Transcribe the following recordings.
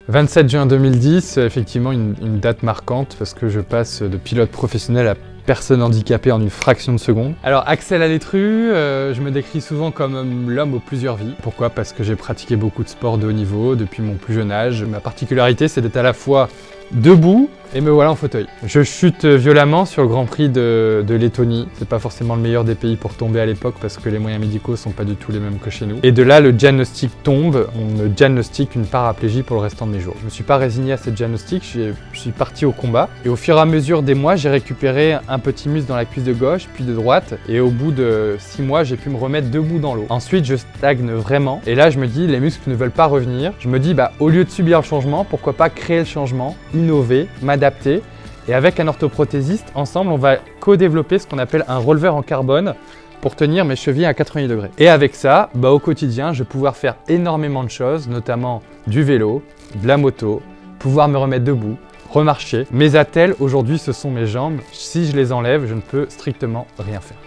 27 juin 2010, effectivement une date marquante parce que je passe de pilote professionnel à personne handicapée en une fraction de seconde. Alors Axel Alétru, je me décris souvent comme l'homme aux plusieurs vies. Pourquoi? Parce que j'ai pratiqué beaucoup de sports de haut niveau depuis mon plus jeune âge. Ma particularité, c'est d'être à la fois debout et me voilà en fauteuil. Je chute violemment sur le Grand Prix de Lettonie. C'est pas forcément le meilleur des pays pour tomber à l'époque parce que les moyens médicaux sont pas du tout les mêmes que chez nous. Et de là, le diagnostic tombe. On me diagnostique une paraplégie pour le restant de mes jours. Je me suis pas résigné à cette diagnostic, je suis parti au combat. Et au fur et à mesure des mois, j'ai récupéré un petit muscle dans la cuisse de gauche, puis de droite. Et au bout de 6 mois, j'ai pu me remettre debout dans l'eau. Ensuite, je stagne vraiment. Et là, je me dis, les muscles ne veulent pas revenir. Je me dis, au lieu de subir le changement, pourquoi pas créer le changement, innover, m'adapter. Et avec un orthoprothésiste, ensemble, on va co-développer ce qu'on appelle un releveur en carbone pour tenir mes chevilles à 90 degrés. Et avec ça, au quotidien, je vais pouvoir faire énormément de choses, notamment du vélo, de la moto, pouvoir me remettre debout, remarcher. Mes attelles, aujourd'hui, ce sont mes jambes. Si je les enlève, je ne peux strictement rien faire.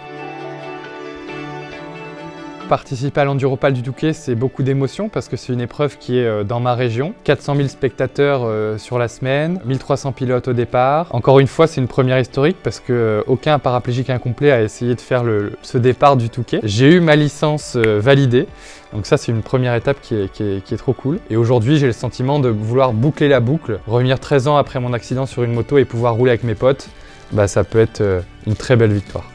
Participer à l'Enduropal du Touquet, c'est beaucoup d'émotions parce que c'est une épreuve qui est dans ma région. 400 000 spectateurs sur la semaine, 1300 pilotes au départ. Encore une fois, c'est une première historique parce qu'aucun paraplégique incomplet a essayé de faire ce départ du Touquet. J'ai eu ma licence validée, donc ça c'est une première étape qui est trop cool. Et aujourd'hui, j'ai le sentiment de vouloir boucler la boucle, revenir 13 ans après mon accident sur une moto et pouvoir rouler avec mes potes. Ça peut être une très belle victoire.